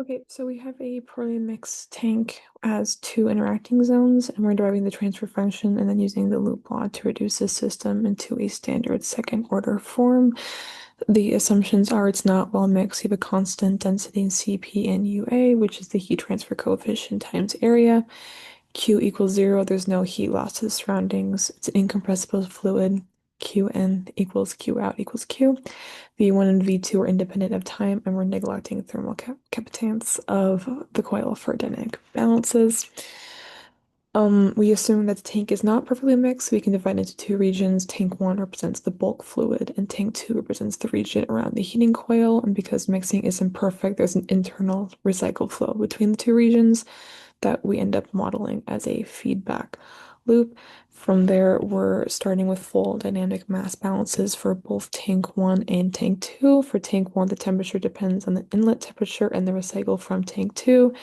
Okay, so we have a poorly mixed tank as two interacting zones, and we're deriving the transfer function and then using the loop law to reduce the system into a standard second order form. The assumptions are it's not well mixed. You have a constant density in Cp and UA, which is the heat transfer coefficient times area. Q equals 0. There's no heat loss to the surroundings. It's an incompressible fluid. Qn equals Q out equals Q. V1 and V2 are independent of time, and we're neglecting thermal capacitance of the coil for dynamic balances. We assume that the tank is not perfectly mixed, so we can divide into two regions. Tank 1 represents the bulk fluid, and tank 2 represents the region around the heating coil. And because mixing is imperfect, there's an internal recycle flow between the two regions that we end up modeling as a feedback loop. From there, we're starting with full dynamic mass balances for both tank 1 and tank 2. For tank 1, the temperature depends on the inlet temperature and the recycle from tank 2.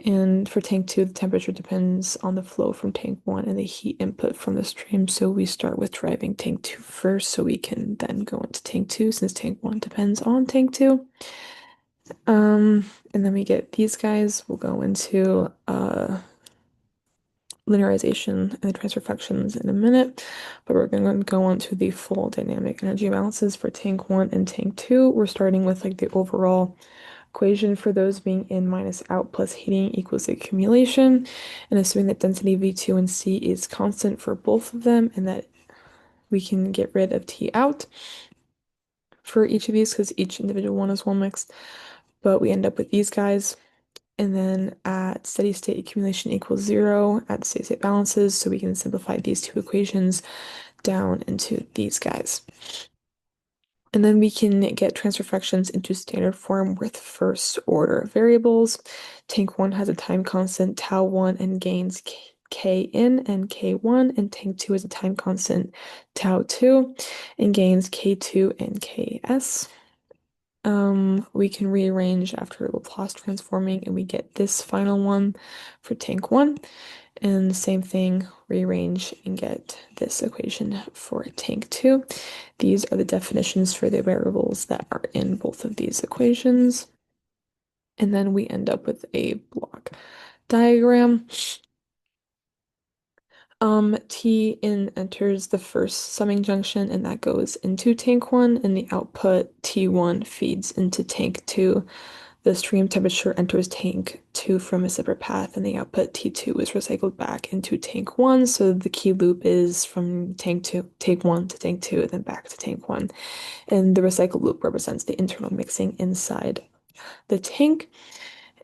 And for tank 2, the temperature depends on the flow from tank 1 and the heat input from the stream. So we start with driving tank 2 first, so we can then go into tank 2 since tank 1 depends on tank 2. And then we get these guys. We'll go into linearization and the transfer functions in a minute, but we're going to go on to the full dynamic energy balances for tank 1 and tank 2. We're starting with like the overall equation for those being in minus out plus heating equals the accumulation, and assuming that density V2 and C is constant for both of them and that we can get rid of T out for each of these because each individual one is well mixed, but we end up with these guys. And then at steady state accumulation equals 0 at steady state balances, so we can simplify these two equations down into these guys. And then we can get transfer functions into standard form with first order variables. Tank 1 has a time constant tau 1 and gains k in and k1, and tank 2 has a time constant tau 2 and gains k2 and ks. We can rearrange after Laplace transforming, and we get this final one for tank 1. And the same thing, rearrange and get this equation for tank 2. These are the definitions for the variables that are in both of these equations. And then we end up with a block diagram. T in enters the first summing junction, and that goes into tank 1, and the output T1 feeds into tank 2. The stream temperature enters tank 2 from a separate path, and the output T2 is recycled back into tank 1. So the key loop is from tank 1 to tank 2, and then back to tank 1. And the recycle loop represents the internal mixing inside the tank.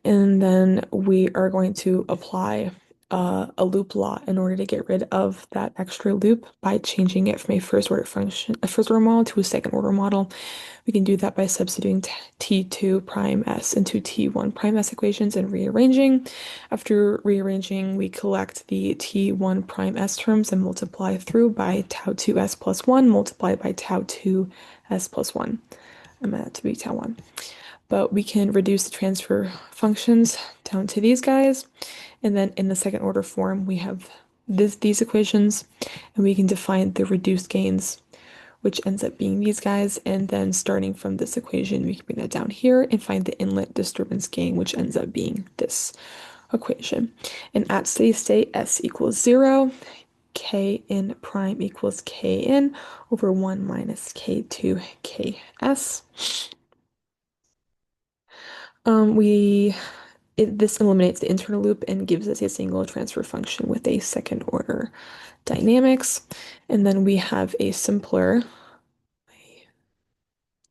And then we are going to apply a loop law in order to get rid of that extra loop by changing it from a first order model to a second order model. We can do that by substituting T2 prime S into T1 prime S equations and rearranging. After rearranging, we collect the T1 prime S terms and multiply through by tau 2S plus 1 multiplied by tau 2S plus 1. I meant that to be tau 1. But we can reduce the transfer functions down to these guys. And then in the second order form, we have these equations, and we can define the reduced gains, which ends up being these guys. And then starting from this equation, we can bring that down here and find the inlet disturbance gain, which ends up being this equation. And at steady state, S equals 0, K in prime equals K in over 1 minus K2 KS. This eliminates the internal loop and gives us a single transfer function with a second order dynamics. And then we have a simpler,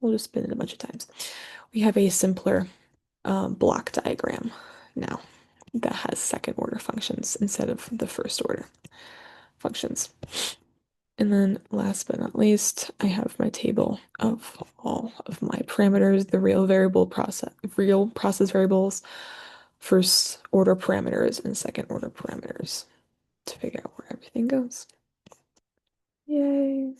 we'll just spin it a bunch of times. We have a simpler block diagram now that has second order functions instead of the first order functions. And then last but not least, I have my table of all of my parameters, the real process variables, first order parameters, and second order parameters to figure out where everything goes. Yay.